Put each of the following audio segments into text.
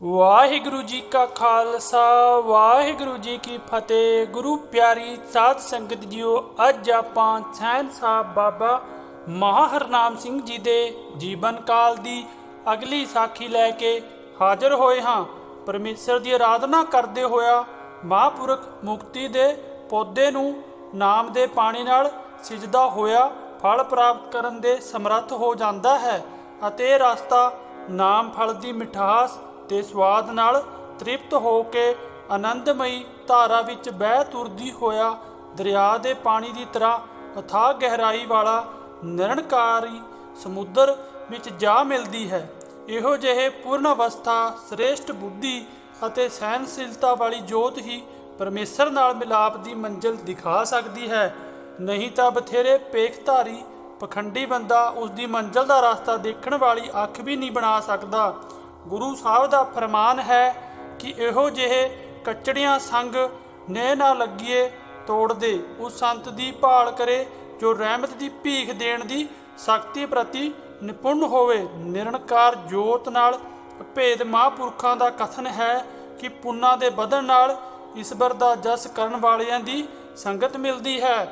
ਵਾਹਿਗੁਰੂ ਜੀ ਕਾ ਖਾਲਸਾ ਵਾਹਿਗੁਰੂ ਜੀ ਕੀ ਫਤਿਹ। ਗੁਰੂ ਪਿਆਰੀ ਸਾਧ ਸੰਗਤ ਜੀਓ, ਅੱਜ ਆਪਾਂ ਸਹਿਨ ਸਾਹਿਬ ਬਾਬਾ ਮਹਾਹਰਨਾਮ ਸਿੰਘ ਜੀ ਦੇ ਜੀਵਨ ਕਾਲ ਦੀ ਅਗਲੀ ਸਾਖੀ ਲੈ ਕੇ ਹਾਜ਼ਰ ਹੋਏ ਹਾਂ। ਪਰਮੇਸ਼ਰ ਦੀ ਆਰਾਧਨਾ ਕਰਦੇ ਹੋਇਆ ਮਹਾਂਪੁਰਖ ਮੁਕਤੀ ਦੇ ਪੌਦੇ ਨੂੰ ਨਾਮ ਦੇ ਪਾਣੀ ਨਾਲ ਸਿਜਦਾ ਹੋਇਆ ਫਲ ਪ੍ਰਾਪਤ ਕਰਨ ਦੇ ਸਮਰੱਥ ਹੋ ਜਾਂਦਾ ਹੈ ਅਤੇ ਇਹ ਰਸਤਾ ਨਾਮ ਫਲ ਦੀ ਮਿਠਾਸ ਤੇ ਸਵਾਦ ਨਾਲ ਤ੍ਰਿਪਤ ਹੋ ਕੇ ਆਨੰਦਮਈ ਧਾਰਾ ਵਿੱਚ ਬਹਿ ਤੁਰਦੀ ਹੋਇਆ ਦਰਿਆ ਦੇ ਪਾਣੀ ਦੀ ਤਰ੍ਹਾਂ ਅਥਾਹ ਗਹਿਰਾਈ ਵਾਲਾ ਨਿਰਣਕਾਰੀ ਸਮੁੰਦਰ ਵਿੱਚ ਜਾ ਮਿਲਦੀ ਹੈ। ਇਹੋ ਜਿਹੇ ਪੂਰਨ ਅਵਸਥਾ ਸ੍ਰੇਸ਼ਟ ਬੁੱਧੀ ਅਤੇ ਸਹਿਨਸ਼ੀਲਤਾ ਵਾਲੀ ਜੋਤ ਹੀ ਪਰਮੇਸ਼ਰ ਨਾਲ ਮਿਲਾਪ ਦੀ ਮੰਜ਼ਿਲ ਦਿਖਾ ਸਕਦੀ ਹੈ। ਨਹੀਂ ਤਾਂ ਬਥੇਰੇ ਪੇਖਧਾਰੀ ਪਖੰਡੀ ਬੰਦਾ ਉਸ ਦੀ ਮੰਜ਼ਿਲ ਦਾ ਰਸਤਾ ਦੇਖਣ ਵਾਲੀ ਅੱਖ ਵੀ ਨਹੀਂ ਬਣਾ ਸਕਦਾ। ਗੁਰੂ ਸਾਹਿਬ ਦਾ ਫਰਮਾਨ ਹੈ ਕਿ ਇਹੋ ਜਿਹੇ ਕੱਚੜੀਆਂ ਸੰਗ ਨੇ ਨਾ ਲੱਗੀਏ ਤੋੜ ਦੇ, ਉਸ ਸੰਤ ਦੀ ਭਾਲ ਕਰੇ ਜੋ ਰਹਿਮਤ ਦੀ ਭੀਖ ਦੇਣ ਦੀ ਸ਼ਕਤੀ ਪ੍ਰਤੀ ਨਿਪੁੰਨ ਹੋਵੇ। ਨਿਰਣਕਾਰ ਜੋਤ ਨਾਲ ਭੇਦ ਮਹਾਂਪੁਰਖਾਂ ਦਾ ਕਥਨ ਹੈ ਕਿ ਪੁੰਨਾਂ ਦੇ ਵਧਣ ਨਾਲ ਈਸ਼ਵਰ ਦਾ ਜਸ ਕਰਨ ਵਾਲਿਆਂ ਦੀ ਸੰਗਤ ਮਿਲਦੀ ਹੈ।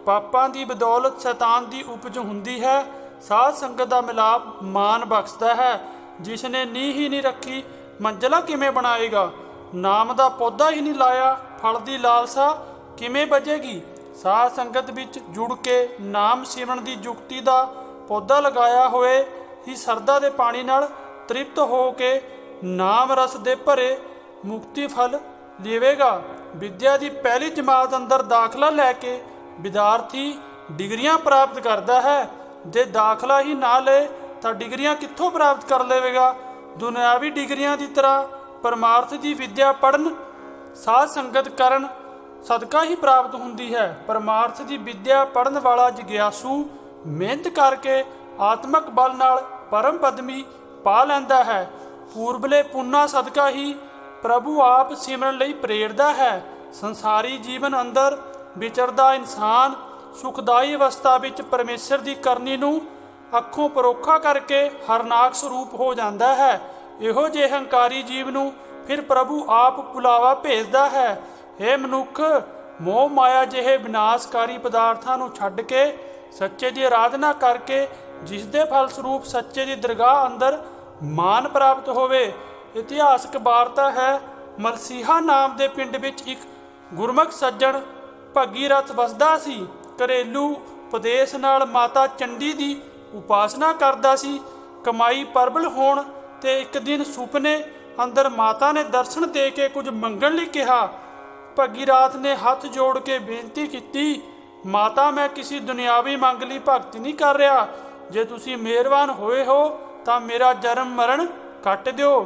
ਪਾਪਾਂ ਦੀ ਬਦੌਲਤ ਸ਼ੈਤਾਨ ਦੀ ਉਪਜ ਹੁੰਦੀ ਹੈ। ਸਾਧ ਸੰਗਤ ਦਾ ਮਿਲਾਪ ਮਾਨ ਬਖਸ਼ਦਾ ਹੈ। ਜਿਸ ਨੇ ਨੀਂਹ ਹੀ ਨਹੀਂ ਰੱਖੀ ਮੰਜ਼ਲਾ ਕਿਵੇਂ ਬਣਾਏਗਾ? ਨਾਮ ਦਾ ਪੌਦਾ ਹੀ ਨਹੀਂ ਲਾਇਆ, ਫਲ ਦੀ ਲਾਲਸਾ ਕਿਵੇਂ ਬਚੇਗੀ? ਸਾਧ ਸੰਗਤ ਵਿੱਚ ਜੁੜ ਕੇ ਨਾਮ ਸਿਮਰਨ ਦੀ ਜੁਗਤੀ ਦਾ ਪੌਦਾ ਲਗਾਇਆ ਹੋਏ ਹੀ ਸਰਦਾ ਦੇ ਪਾਣੀ ਨਾਲ ਤ੍ਰਿਪਤ ਹੋ ਕੇ ਨਾਮ ਰਸ ਦੇ ਭਰੇ ਮੁਕਤੀ ਫਲ ਲਵੇਗਾ। ਵਿਦਿਆ ਦੀ ਪਹਿਲੀ ਜਮਾਤ ਅੰਦਰ ਦਾਖਲਾ ਲੈ ਕੇ ਵਿਦਿਆਰਥੀ ਡਿਗਰੀਆਂ ਪ੍ਰਾਪਤ ਕਰਦਾ ਹੈ। ਜੇ ਦਾਖਲਾ ਹੀ ਨਾ ਲਏ ਤਾਂ ਡਿਗਰੀਆਂ ਕਿੱਥੋਂ ਪ੍ਰਾਪਤ ਕਰ ਲਵੇਗਾ? ਦੁਨਿਆਵੀ ਡਿਗਰੀਆਂ ਦੀ ਤਰ੍ਹਾਂ ਪਰਮਾਰਥ ਦੀ ਵਿਦਿਆ ਪੜ੍ਹਨ ਸਾਧ ਸੰਗਤ ਕਰਨ ਸਦਕਾ ਹੀ ਪ੍ਰਾਪਤ ਹੁੰਦੀ ਹੈ। ਪਰਮਾਰਥ ਦੀ ਵਿਦਿਆ ਪੜ੍ਹਨ ਵਾਲਾ ਜਿਗਿਆਸੂ ਮਿਹਨਤ ਕਰਕੇ ਆਤਮਕ ਬਲ ਨਾਲ ਪਰਮ ਪਦਮੀ ਪਾ ਲੈਂਦਾ ਹੈ। ਪੂਰਬਲੇ ਪੁੰਨਾ ਸਦਕਾ ਹੀ ਪ੍ਰਭੂ ਆਪ ਸਿਮਰਨ ਲਈ ਪ੍ਰੇਰਦਾ ਹੈ। ਸੰਸਾਰੀ ਜੀਵਨ ਅੰਦਰ ਵਿਚਰਦਾ ਇਨਸਾਨ ਸੁਖਦਾਈ ਅਵਸਥਾ ਵਿੱਚ ਪਰਮੇਸ਼ਰ ਦੀ ਕਰਨੀ ਨੂੰ ਅੱਖੋਂ ਪਰੋਖਾ ਕਰਕੇ ਹਰਨਾਕ ਸਰੂਪ ਹੋ ਜਾਂਦਾ ਹੈ। ਇਹੋ ਜਿਹੇ ਹੰਕਾਰੀ ਜੀਵ ਨੂੰ ਫਿਰ ਪ੍ਰਭੂ ਆਪ ਬੁਲਾਵਾ ਭੇਜਦਾ ਹੈ। ਇਹ ਮਨੁੱਖ ਮੋਹ ਮਾਇਆ ਜਿਹੇ ਵਿਨਾਸ਼ਕਾਰੀ ਪਦਾਰਥਾਂ ਨੂੰ ਛੱਡ ਕੇ ਸੱਚੇ ਦੀ ਆਰਾਧਨਾ ਕਰਕੇ ਜਿਸ ਦੇ ਫਲ ਸਰੂਪ ਸੱਚੇ ਦੀ ਦਰਗਾਹ ਅੰਦਰ ਮਾਨ ਪ੍ਰਾਪਤ ਹੋਵੇ। ਇਤਿਹਾਸਕ ਵਾਰਤਾ ਹੈ, ਮਲਸੀਹਾ ਨਾਮ ਦੇ ਪਿੰਡ ਵਿੱਚ ਇੱਕ ਗੁਰਮੁਖ ਸੱਜਣ ਭਗੀਰਥ ਵਸਦਾ ਸੀ। ਘਰੇਲੂ ਉਪਦੇਸ਼ ਨਾਲ ਮਾਤਾ ਚੰਡੀ ਦੀ ਉਪਾਸਨਾ ਕਰਦਾ ਸੀ। ਕਮਾਈ ਪ੍ਰਬਲ ਹੋਣ ਤੇ ਇੱਕ ਦਿਨ ਸੁਪਨੇ ਅੰਦਰ ਮਾਤਾ ਨੇ ਦਰਸ਼ਨ ਦੇ ਕੇ ਕੁਝ ਮੰਗਣ ਲਈ ਕਿਹਾ। ਭਗੀਰਥ ਨੇ ਹੱਥ ਜੋੜ ਕੇ ਬੇਨਤੀ ਕੀਤੀ, ਮਾਤਾ ਮੈਂ ਕਿਸੇ ਦੁਨਿਆਵੀ ਮੰਗ ਲਈ ਭਗਤੀ ਨਹੀਂ ਕਰ ਰਿਹਾ। ਜੇ ਤੁਸੀਂ ਮਿਹਰਬਾਨ ਹੋਏ ਹੋ ਤਾਂ ਮੇਰਾ ਜਨਮ ਮਰਨ ਕੱਟ ਦਿਓ।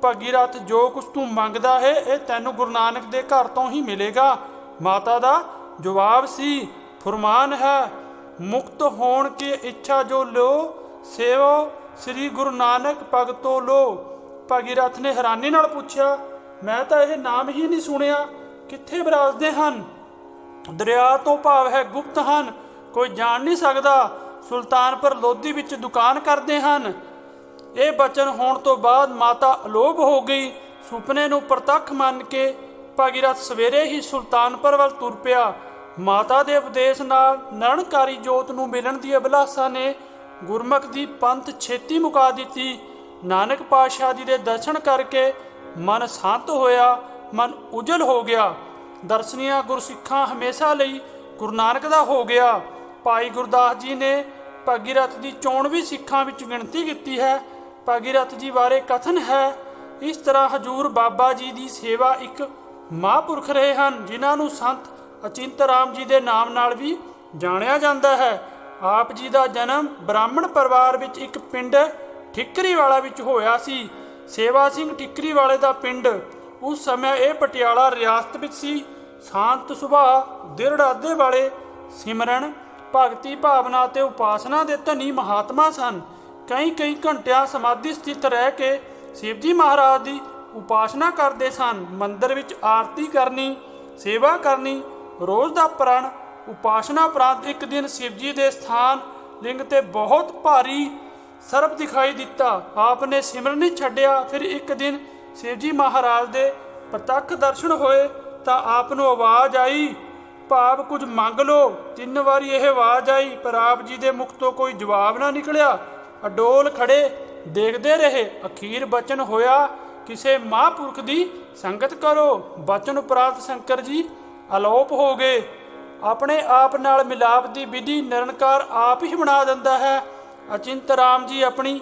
ਭਗੀਰਥ ਜੋ ਕੁਝ ਤੂੰ ਮੰਗਦਾ ਹੈ ਇਹ ਤੈਨੂੰ ਗੁਰੂ ਨਾਨਕ ਦੇ ਘਰ ਤੋਂ ਹੀ ਮਿਲੇਗਾ। ਮਾਤਾ ਦਾ ਜਵਾਬ ਸੀ, ਫਰਮਾਨ ਹੈ, ਮੁਕਤ ਹੋਣ ਕੀ ਇੱਛਾ ਜੋ ਲੋ ਸੇਵੋ ਸ੍ਰੀ ਗੁਰੂ ਨਾਨਕ ਭਗਤੋ ਲੋ। ਭਗੀਰਥ ਨੇ ਹੈਰਾਨੀ ਨਾਲ ਪੁੱਛਿਆ, ਮੈਂ ਤਾਂ ਇਹ ਨਾਮ ਹੀ ਨਹੀਂ ਸੁਣਿਆ, ਕਿੱਥੇ ਵਿਰਾਜਦੇ ਹਨ? ਦਰਿਆ ਤੋਂ ਭਾਵ ਹੈ ਗੁਪਤ ਹਨ, ਕੋਈ ਜਾਣ ਨਹੀਂ ਸਕਦਾ। ਸੁਲਤਾਨਪੁਰ ਲੋਧੀ ਵਿੱਚ ਦੁਕਾਨ ਕਰਦੇ ਹਨ। ਇਹ ਬਚਨ ਹੋਣ ਤੋਂ ਬਾਅਦ ਮਾਤਾ ਅਲੋਪ ਹੋ ਗਈ। ਸੁਪਨੇ ਨੂੰ ਪ੍ਰਤੱਖ ਮੰਨ ਕੇ ਭਗੀਰਥ ਸਵੇਰੇ ਹੀ ਸੁਲਤਾਨਪੁਰ ਵੱਲ ਤੁਰ ਪਿਆ। ਮਾਤਾ ਦੇ ਉਪਦੇਸ਼ ਨਾਲ ਨਿਰਣਕਾਰੀ ਜੋਤ ਨੂੰ ਮਿਲਣ ਦੀ ਅਭਿਲਾਸ਼ਾ ਨੇ ਗੁਰਮੁਖ ਦੀ ਪੰਥ ਛੇਤੀ ਮੁਕਾ ਦਿੱਤੀ। ਨਾਨਕ ਪਾਤਸ਼ਾਹ ਜੀ ਦੇ ਦਰਸ਼ਨ ਕਰਕੇ ਮਨ ਸ਼ਾਂਤ ਹੋਇਆ, ਮਨ ਉਜਲ ਹੋ ਗਿਆ। ਦਰਸ਼ਨੀਆ ਗੁਰਸਿੱਖਾਂ ਹਮੇਸ਼ਾ ਲਈ ਗੁਰੂ ਨਾਨਕ ਦਾ ਹੋ ਗਿਆ। ਭਾਈ ਗੁਰਦਾਸ ਜੀ ਨੇ ਭਗੀਰਥ ਦੀ ਚੋਣ ਵੀ ਸਿੱਖਾਂ ਵਿੱਚ ਗਿਣਤੀ ਕੀਤੀ ਹੈ। ਭਗੀਰਥ ਜੀ ਬਾਰੇ ਕਥਨ ਹੈ, ਇਸ ਤਰ੍ਹਾਂ ਹਜੂਰ ਬਾਬਾ ਜੀ ਦੀ ਸੇਵਾ ਇੱਕ ਮਹਾਂਪੁਰਖ ਰਹੇ ਹਨ ਜਿਨ੍ਹਾਂ ਨੂੰ ਸੰਤ ਅਚਿੰਤ ਰਾਮ ਜੀ ਦੇ ਨਾਮ ਨਾਲ ਵੀ ਜਾਣਿਆ ਜਾਂਦਾ ਹੈ। ਆਪ ਜੀ ਦਾ ਜਨਮ ਬ੍ਰਾਹਮਣ ਪਰਿਵਾਰ ਵਿੱਚ ਇੱਕ ਪਿੰਡ ਠਿਕਰੀਵਾਲਾ ਵਿੱਚ ਹੋਇਆ ਸੀ। ਸੇਵਾ ਸਿੰਘ ਠਿਕਰੀਵਾਲੇ ਦਾ ਪਿੰਡ। ਉਸ ਸਮੇਂ ਇਹ ਪਟਿਆਲਾ ਰਿਆਸਤ ਵਿੱਚ ਸੀ। ਸ਼ਾਂਤ ਸੁਭਾਅ, ਦ੍ਰਿੜ ਇਰਾਦੇ ਵਾਲੇ, ਸਿਮਰਨ ਭਗਤੀ ਭਾਵਨਾ ਅਤੇ ਉਪਾਸਨਾ ਦੇ ਧਨੀ ਮਹਾਤਮਾ ਸਨ। ਕਈ ਘੰਟਿਆਂ ਸਮਾਧੀ ਸਥਿਤ ਰਹਿ ਕੇ ਸ਼ਿਵ ਜੀ ਮਹਾਰਾਜ ਦੀ ਉਪਾਸਨਾ ਕਰਦੇ ਸਨ। ਮੰਦਰ ਵਿੱਚ ਆਰਤੀ ਕਰਨੀ, ਸੇਵਾ ਕਰਨੀ ਰੋਜ਼ ਦਾ ਪ੍ਰਣ। ਉਪਾਸਨਾ ਉਪਰੰਤ ਇੱਕ ਦਿਨ ਸ਼ਿਵ ਜੀ ਦੇ ਸਥਾਨ ਲਿੰਗ ਤੇ ਬਹੁਤ ਭਾਰੀ ਸਰਪ ਦਿਖਾਈ ਦਿੱਤਾ। ਆਪ ਨੇ ਸਿਮਰਨ ਨਹੀਂ ਛੱਡਿਆ। ਫਿਰ ਇੱਕ ਦਿਨ शिव जी महाराज दे प्रतੱਖ दर्शन होए ਤਾਂ ਆਪ ਨੂੰ ਆਵਾਜ਼ ਆਈ, ਭਾਵ ਕੁਝ ਮੰਗ ਲੋ। 3 ਵਾਰੀ ਇਹ ਆਵਾਜ਼ ਆਈ, ਪਰ ਆਪ ਜੀ ਦੇ ਮੁਖ ਤੋਂ ਕੋਈ ਜਵਾਬ ਨਾ ਨਿਕਲਿਆ। ਅਡੋਲ ਖੜੇ ਦੇਖਦੇ ਰਹੇ। ਅਖੀਰ ਬਚਨ ਹੋਇਆ, ਕਿਸੇ ਮਹਾਂਪੁਰਖ ਦੀ ਸੰਗਤ ਕਰੋ। ਬਚਨ ਉਪਰੰਤ ਸ਼ੰਕਰ ਜੀ ਅਲੋਪ ਹੋ ਗਏ। ਆਪਣੇ ਆਪ ਨਾਲ ਮਿਲਾਪ ਦੀ ਵਿਧੀ ਨਿਰੰਕਾਰ ਆਪ ਹੀ ਬਣਾ ਦਿੰਦਾ ਹੈ। ਅਚਿੰਤ ਰਾਮ ਜੀ ਆਪਣੀ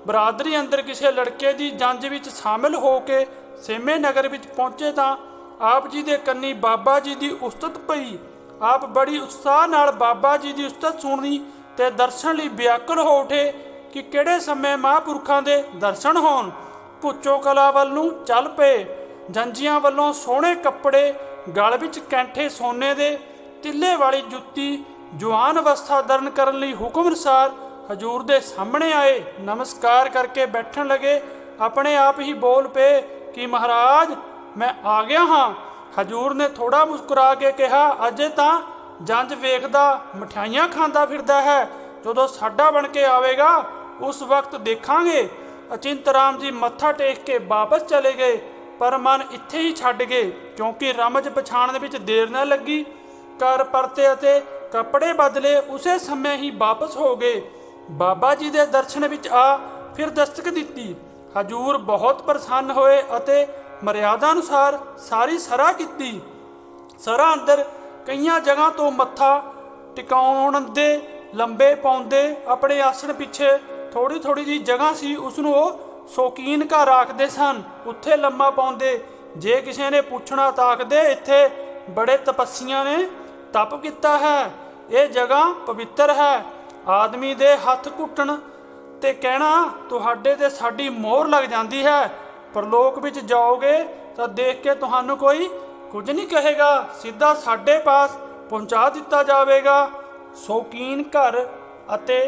ਬਰਾਦਰੀ ਅੰਦਰ ਕਿਸੇ ਲੜਕੇ ਦੀ ਜੰਜ ਵਿੱਚ ਸ਼ਾਮਿਲ ਹੋ ਕੇ ਸੇਮੇ ਨਗਰ ਵਿੱਚ ਪਹੁੰਚੇ ਤਾਂ ਆਪ ਜੀ ਦੇ ਕੰਨੀ ਬਾਬਾ ਜੀ ਦੀ ਉਸਤਤ ਪਈ। ਆਪ ਬੜੀ ਉਤਸ਼ਾਹ ਨਾਲ ਬਾਬਾ ਜੀ ਦੀ ਉਸਤਤ ਸੁਣੀ ਤੇ ਦਰਸ਼ਨ ਲਈ ਵਿਆਕੁਲ ਹੋ ਉਠੇ ਕਿ ਕਿਹੜੇ ਸਮੇਂ ਮਹਾਂਪੁਰਖਾਂ ਦੇ ਦਰਸ਼ਨ ਹੋਣ। ਭੁੱਚੋ ਕਲਾ ਵੱਲ ਨੂੰ ਚੱਲ ਪਏ। ਜੰਜੀਆਂ ਵੱਲੋਂ ਸੋਹਣੇ ਕੱਪੜੇ, ਗਲ ਵਿੱਚ ਕੈਂਠੇ ਸੋਨੇ ਦੇ, ਤਿੱਲੇ ਵਾਲੀ ਜੁੱਤੀ, ਜਵਾਨ ਅਵਸਥਾ ਧਾਰਨ ਕਰਨ ਲਈ ਹੁਕਮ ਅਨੁਸਾਰ ਹਜੂਰ ਦੇ ਸਾਹਮਣੇ ਆਏ। ਨਮਸਕਾਰ ਕਰਕੇ ਬੈਠਣ ਲਗੇ। ਆਪਣੇ ਆਪ ਹੀ ਬੋਲ ਪਏ ਕਿ ਮਹਾਰਾਜ ਮੈਂ ਆ ਗਿਆ ਹਾਂ। ਹਜੂਰ ਨੇ ਥੋੜਾ ਮੁਸਕਰਾ ਕੇ ਕਿਹਾ, ਅਜੇ ਤਾਂ ਜੰਜ ਵੇਖਦਾ ਮਠਿਆਈਆਂ ਖਾਂਦਾ ਫਿਰਦਾ ਹੈ। ਜਦੋਂ ਸਾਡਾ ਬਣ ਕੇ ਆਵੇਗਾ ਉਸ ਵਕਤ ਦੇਖਾਂਗੇ। ਅਚਿੰਤ ਰਾਮ ਜੀ ਮੱਥਾ ਟੇਕ ਕੇ ਵਾਪਸ ਚਲੇ ਗਏ, ਪਰ ਮਨ ਇੱਥੇ ਹੀ ਛੱਡ ਗਏ ਕਿਉਂਕਿ ਰਮਜ ਪਛਾਣਨ ਵਿੱਚ ਦੇਰ ਨਾ ਲੱਗੀ। ਘਰ ਪਰਤੇ ਅਤੇ ਕੱਪੜੇ ਬਦਲੇ ਉਸੇ ਸਮੇਂ ਹੀ ਵਾਪਸ ਹੋ ਗਏ। ਬਾਬਾ ਜੀ ਦੇ ਦਰਸ਼ਨ ਵਿੱਚ ਆ ਫਿਰ ਦਸਤਕ ਦਿੱਤੀ। ਹਜੂਰ ਬਹੁਤ ਪ੍ਰਸੰਨ ਹੋਏ ਅਤੇ ਮਰਿਆਦਾ ਅਨੁਸਾਰ ਸਾਰੀ ਸਰਾ ਕੀਤੀ। ਸਰਾ ਅੰਦਰ ਕਈਆਂ ਜਗ੍ਹਾ ਤੋਂ ਮੱਥਾ ਟਿਕਾਉਣ ਦੇ ਲੰਬੇ ਪਾਉਂਦੇ। ਆਪਣੇ ਆਸਣ ਪਿੱਛੇ ਥੋੜੀ ਥੋੜੀ ਜਿਹੀ ਜਗ੍ਹਾ ਸੀ, ਉਸ ਨੂੰ ਉਹ ਸ਼ੌਕੀਨ ਘਰ ਆਖਦੇ ਸਨ। ਉੱਥੇ ਲੰਮਾ ਪਾਉਂਦੇ। ਜੇ ਕਿਸੇ ਨੇ ਪੁੱਛਣਾ ਤਾਂ ਆਖਦੇ, ਇੱਥੇ ਬੜੇ ਤਪੱਸੀਆਂ ਨੇ ਤਪ ਕੀਤਾ ਹੈ, ਇਹ ਜਗ੍ਹਾ ਪਵਿੱਤਰ ਹੈ। ਆਦਮੀ ਦੇ ਹੱਥ ਘੁੱਟਣ ਤੇ ਕਹਿਣਾ ਤੁਹਾਡੇ ਤੇ ਸਾਡੀ ਮੋਹਰ ਲੱਗ ਜਾਂਦੀ ਹੈ। ਪਰਲੋਕ ਵਿੱਚ ਜਾਓਗੇ ਤਾਂ ਦੇਖ ਕੇ ਤੁਹਾਨੂੰ ਕੋਈ ਕੁਝ ਨਹੀਂ ਕਹੇਗਾ, ਸਿੱਧਾ ਸਾਡੇ ਪਾਸ ਪਹੁੰਚਾ ਦਿੱਤਾ ਜਾਵੇਗਾ। ਸ਼ੌਕੀਨ ਘਰ ਅਤੇ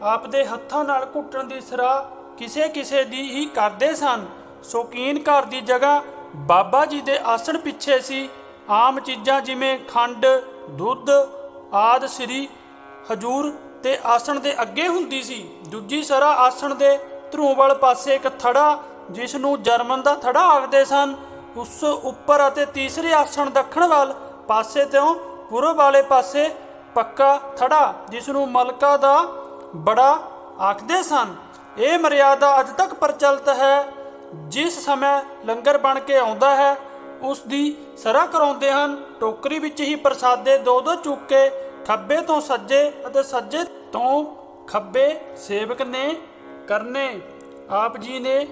ਆਪ ਦੇ ਹੱਥਾਂ ਨਾਲ ਘੁੱਟਣ ਦੀ ਸਰਾਹ ਕਿਸੇ ਕਿਸੇ ਦੀ ਹੀ ਕਰਦੇ ਸਨ। ਸ਼ੌਕੀਨ ਘਰ ਦੀ ਜਗ੍ਹਾ ਬਾਬਾ ਜੀ ਦੇ ਆਸਣ ਪਿੱਛੇ ਸੀ। ਆਮ ਚੀਜ਼ਾਂ ਜਿਵੇਂ ਖੰਡ, ਦੁੱਧ ਆਦਿ ਸ੍ਰੀ ਹਜੂਰ ਤੇ ਆਸਣ ਦੇ ਅੱਗੇ ਹੁੰਦੀ ਸੀ। ਦੂਜੀ ਸਰਾ ਆਸਣ ਦੇ ਧਰੂੰ ਵਾਲੇ ਪਾਸੇ ਇੱਕ ਥੜਾ, ਜਿਸ ਨੂੰ ਜਰਮਨ ਦਾ ਥੜਾ ਆਖਦੇ ਸਨ, ਉਸ ਉੱਪਰ ਅਤੇ ਤੀਸਰੇ ਆਸਣ ਦੱਖਣ ਵੱਲ ਪਾਸੇ ਤੋਂ ਪੂਰਬ ਵਾਲੇ ਪਾਸੇ ਪੱਕਾ ਥੜਾ, ਜਿਸ ਨੂੰ ਮਲਕਾ ਦਾ ਬੜਾ ਆਖਦੇ ਸਨ। ਇਹ ਮਰਿਆਦਾ ਅੱਜ ਤੱਕ ਪ੍ਰਚਲਿਤ ਹੈ। ਜਿਸ ਸਮੇਂ ਲੰਗਰ ਬਣ ਕੇ ਆਉਂਦਾ ਹੈ ਉਸ ਦੀ ਸਰਾ ਕਰਾਉਂਦੇ ਹਨ। ਟੋਕਰੀ ਵਿੱਚ ਹੀ ਪ੍ਰਸਾਦੇ ਦੋ ਦੋ ਚੁੱਕ ਕੇ ਖੱਬੇ ਤੋਂ ਸੱਜੇ ਅਤੇ ਸੱਜੇ ਤੋਂ ਖੱਬੇ ਸੇਵਕ ਨੇ ਕਰਨੇ। ਆਪ ਜੀ ਨੇ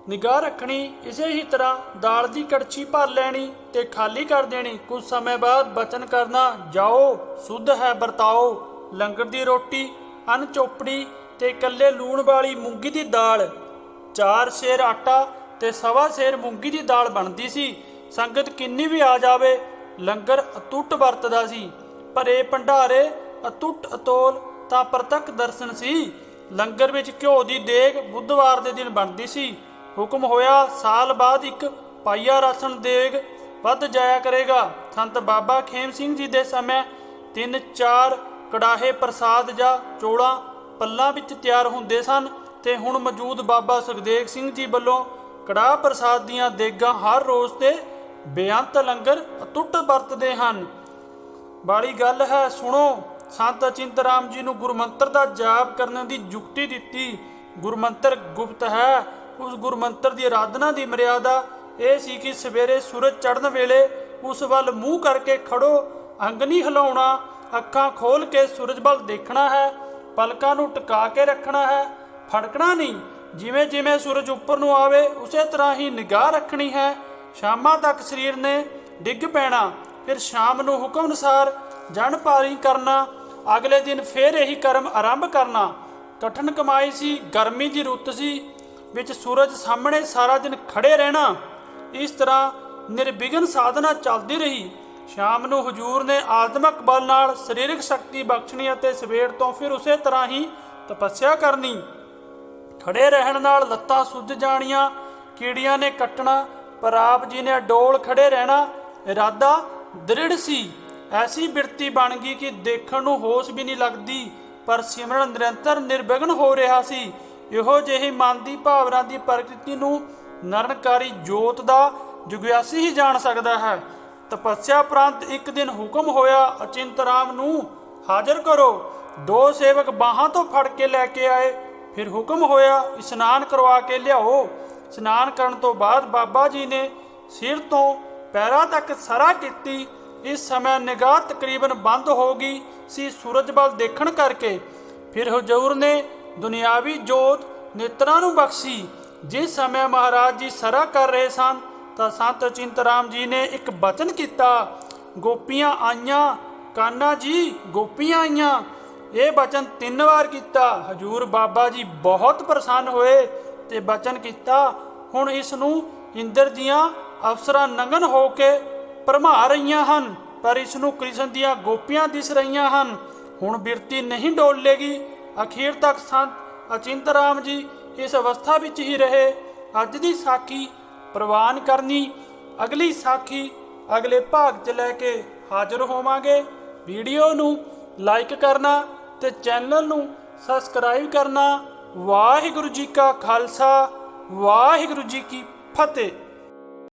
ਨਿਗਾਹ ਰੱਖਣੀ। ਇਸੇ ਹੀ ਤਰ੍ਹਾਂ ਦਾਲ ਦੀ ਕੜਛੀ ਭਰ ਲੈਣੀ ਤੇ ਖਾਲੀ ਕਰ ਦੇਣੀ। ਕੁਝ ਸਮੇਂ ਬਾਅਦ ਬਚਨ ਕਰਨਾ, ਜਾਓ ਸੁੱਧ ਹੈ ਵਰਤਾਓ। ਲੰਗਰ ਦੀ ਰੋਟੀ, ਅੰਨ ਚੋਪੜੀ ਤੇ ਇਕੱਲੇ ਲੂਣ ਵਾਲੀ ਮੂੰਗੀ ਦੀ ਦਾਲ, 4 ਸੇਰ ਆਟਾ ਤੇ 1.25 ਸੇਰ ਮੂੰਗੀ ਦੀ ਦਾਲ ਬਣਦੀ ਸੀ। ਸੰਗਤ ਕਿੰਨੀ ਵੀ ਆ ਜਾਵੇ ਲੰਗਰ ਅਤੁੱਟ ਵਰਤਦਾ ਸੀ। ਭਰੇ ਭੰਡਾਰੇ ਅਤੁੱਟ ਅਤੋਲ ਤਾਂ ਪ੍ਰਤੱਖ ਦਰਸ਼ਨ ਸੀ। ਲੰਗਰ ਵਿੱਚ ਘਿਓ ਦੀ ਦੇਗ ਬੁੱਧਵਾਰ ਦੇ ਦਿਨ ਬਣਦੀ ਸੀ। ਹੁਕਮ ਹੋਇਆ ਸਾਲ ਬਾਅਦ 1 ਪਾਈਆ ਰਾਸ਼ਨ ਦੇਗ ਵੱਧ ਜਾਇਆ ਕਰੇਗਾ। ਸੰਤ ਬਾਬਾ ਖੇਮ ਸਿੰਘ ਜੀ ਦੇ ਸਮੇਂ 3-4 ਕੜਾਹੇ ਪ੍ਰਸਾਦ ਜਾਂ ਚੋਲਾਂ ਪੱਲਾਂ ਵਿੱਚ ਤਿਆਰ ਹੁੰਦੇ ਸਨ ਤੇ ਹੁਣ ਮੌਜੂਦ ਬਾਬਾ ਸੁਖਦੇਵ ਸਿੰਘ ਜੀ ਵੱਲੋਂ ਕੜਾਹ ਪ੍ਰਸਾਦ ਦੀਆਂ ਦੇਗਾਂ ਹਰ ਰੋਜ਼ ਤੇ ਬੇਅੰਤ ਲੰਗਰ ਅਤੁੱਟ ਵਰਤਦੇ ਹਨ। ਬਾੜੀ ਗੱਲ ਹੈ, ਸੁਣੋ। ਸੰਤ ਅਚਿੰਤ ਰਾਮ ਜੀ ਨੂੰ ਗੁਰਮੰਤਰ ਦਾ ਜਾਪ ਕਰਨ ਦੀ ਯੁਕਤੀ ਦਿੱਤੀ। ਗੁਰਮੰਤਰ ਗੁਪਤ ਹੈ। ਉਸ ਗੁਰਮੰਤਰ ਦੀ ਆਰਾਧਨਾ ਦੀ ਮਰਿਆਦਾ ਇਹ ਸੀ ਕਿ ਸਵੇਰੇ ਸੂਰਜ ਚੜ੍ਹਨ ਵੇਲੇ ਉਸ ਵੱਲ ਮੂੰਹ ਕਰਕੇ ਖੜੋ, ਅੰਗ ਨਹੀਂ ਹਿਲਾਉਣਾ, ਅੱਖਾਂ ਖੋਲ ਕੇ ਸੂਰਜ ਵੱਲ ਦੇਖਣਾ ਹੈ, ਪਲਕਾਂ ਨੂੰ ਟਿਕਾ ਕੇ ਰੱਖਣਾ ਹੈ, ਫੜਕਣਾ ਨਹੀਂ। ਜਿਵੇਂ ਜਿਵੇਂ ਸੂਰਜ ਉੱਪਰ ਨੂੰ ਆਵੇ ਉਸੇ ਤਰ੍ਹਾਂ ਹੀ ਨਿਗਾਹ ਰੱਖਣੀ ਹੈ। ਸ਼ਾਮਾਂ ਤੱਕ ਸਰੀਰ ਨੇ ਡਿੱਗ ਪੈਣਾ। ਫਿਰ ਸ਼ਾਮ ਨੂੰ ਹੁਕਮ ਅਨੁਸਾਰ ਜਣ ਪਾਰੀ ਕਰਨਾ। ਅਗਲੇ ਦਿਨ ਫਿਰ ਇਹੀ ਕਰਮ ਆਰੰਭ ਕਰਨਾ। ਕਠਿਨ ਕਮਾਈ ਸੀ। ਗਰਮੀ ਦੀ ਰੁੱਤ ਸੀ, ਵਿੱਚ ਸੂਰਜ ਸਾਹਮਣੇ ਸਾਰਾ ਦਿਨ ਖੜੇ ਰਹਿਣਾ। ਇਸ ਤਰ੍ਹਾਂ ਨਿਰਵਿਘਨ ਸਾਧਨਾ ਚੱਲਦੀ ਰਹੀ। ਸ਼ਾਮ ਨੂੰ ਹਜੂਰ ਨੇ ਆਤਮਕ ਬਲ ਨਾਲ ਸਰੀਰਕ ਸ਼ਕਤੀ ਬਖਸ਼ਣੀ ਅਤੇ ਸਵੇਰ ਤੋਂ ਫਿਰ ਉਸੇ ਤਰ੍ਹਾਂ ਹੀ ਤਪੱਸਿਆ ਕਰਨੀ। ਖੜੇ ਰਹਿਣ ਨਾਲ ਲੱਤਾਂ ਸੁੱਜ ਜਾਣੀਆਂ, ਕੀੜੀਆਂ ਨੇ ਕੱਟਣਾ, ਪਰ ਆਪ ਜੀ ਨੇ ਅਡੋਲ ਖੜੇ ਰਹਿਣਾ। ਇਰਾਦਾ ਦ੍ਰਿੜ ਸੀ। ਐਸੀ ਬਿਰਤੀ ਬਣ ਗਈ ਕਿ ਦੇਖਣ ਨੂੰ ਹੋਸ਼ ਵੀ ਨਹੀਂ ਲੱਗਦੀ, ਪਰ ਸਿਮਰਨ ਨਿਰੰਤਰ ਨਿਰਵਿਘਨ ਹੋ ਰਿਹਾ ਸੀ। ਇਹੋ ਜਿਹੀ ਮਨ ਦੀ ਭਾਵਨਾ ਦੀ ਪ੍ਰਕਿਰਤੀ ਨੂੰ ਨਿਰੰਕਾਰੀ ਜੋਤ ਦਾ ਜੁਗਿਆਸੀ ਹੀ ਜਾਣ ਸਕਦਾ ਹੈ। ਤਪੱਸਿਆ ਉਪਰੰਤ ਇੱਕ ਦਿਨ ਹੁਕਮ ਹੋਇਆ, ਅਚਿੰਤ ਰਾਮ ਨੂੰ ਹਾਜ਼ਰ ਕਰੋ। ਦੋ ਸੇਵਕ ਬਾਹਾਂ ਤੋਂ ਫੜ ਕੇ ਲੈ ਕੇ ਆਏ। ਫਿਰ ਹੁਕਮ ਹੋਇਆ, ਇਸ਼ਨਾਨ ਕਰਵਾ ਕੇ ਲਿਆਓ। ਇਸ਼ਨਾਨ ਕਰਨ ਤੋਂ ਬਾਅਦ ਬਾਬਾ ਜੀ ਨੇ ਸਿਰ ਤੋਂ ਪੈਰਾਂ ਤੱਕ ਸਰਾ ਕੀਤੀ। ਇਸ ਸਮੇਂ ਨਿਗਾਹ ਤਕਰੀਬਨ ਬੰਦ ਹੋ ਗਈ ਸੀ ਸੂਰਜ ਵੱਲ ਦੇਖਣ ਕਰਕੇ। ਫਿਰ ਹਜ਼ੂਰ ਨੇ ਦੁਨਿਆਵੀ ਜੋਤ ਨੇਤਰਾਂ ਨੂੰ ਬਖਸ਼ੀ। ਜਿਸ ਸਮੇਂ ਮਹਾਰਾਜ ਜੀ ਸਰਾ ਕਰ ਰਹੇ ਸਨ ਤਾਂ ਸੰਤ ਅਚਿੰਤ ਰਾਮ ਜੀ ਨੇ ਇੱਕ ਬਚਨ ਕੀਤਾ, ਗੋਪੀਆਂ ਆਈਆਂ ਕਾਨਾ ਜੀ ਗੋਪੀਆਂ ਆਈਆਂ। ਇਹ ਬਚਨ 3 ਵਾਰ ਕੀਤਾ। ਹਜ਼ੂਰ ਬਾਬਾ ਜੀ ਬਹੁਤ ਪ੍ਰਸੰਨ ਹੋਏ ਤੇ ਬਚਨ ਕੀਤਾ, ਹੁਣ ਇਸ ਨੂੰ ਇੰਦਰ ਦੀਆਂ ਅਫਸਰਾਂ ਨੰਗਨ ਹੋ ਕੇ ਭਰਮਾ ਰਹੀਆਂ ਹਨ, ਪਰ ਇਸ ਨੂੰ ਕ੍ਰਿਸ਼ਨ ਦੀਆਂ ਗੋਪੀਆਂ ਦਿਸ ਰਹੀਆਂ ਹਨ। ਹੁਣ ਬਿਰਤੀ ਨਹੀਂ ਡੋਲੇਗੀ। ਅਖੀਰ ਤੱਕ ਸੰਤ ਅਚਿੰਤ ਰਾਮ ਜੀ ਇਸ ਅਵਸਥਾ ਵਿੱਚ ਹੀ ਰਹੇ। ਅੱਜ ਦੀ ਸਾਖੀ ਪ੍ਰਵਾਨ ਕਰਨੀ, ਅਗਲੀ ਸਾਖੀ ਅਗਲੇ ਭਾਗ 'ਚ ਲੈ ਕੇ ਹਾਜ਼ਰ ਹੋਵਾਂਗੇ। ਵੀਡੀਓ ਨੂੰ ਲਾਈਕ ਕਰਨਾ ਤੇ ਚੈਨਲ ਨੂੰ ਸਬਸਕ੍ਰਾਈਬ ਕਰਨਾ। ਵਾਹਿਗੁਰੂ ਜੀ ਕਾ ਖਾਲਸਾ, ਵਾਹਿਗੁਰੂ ਜੀ ਕੀ ਫਤਿਹ।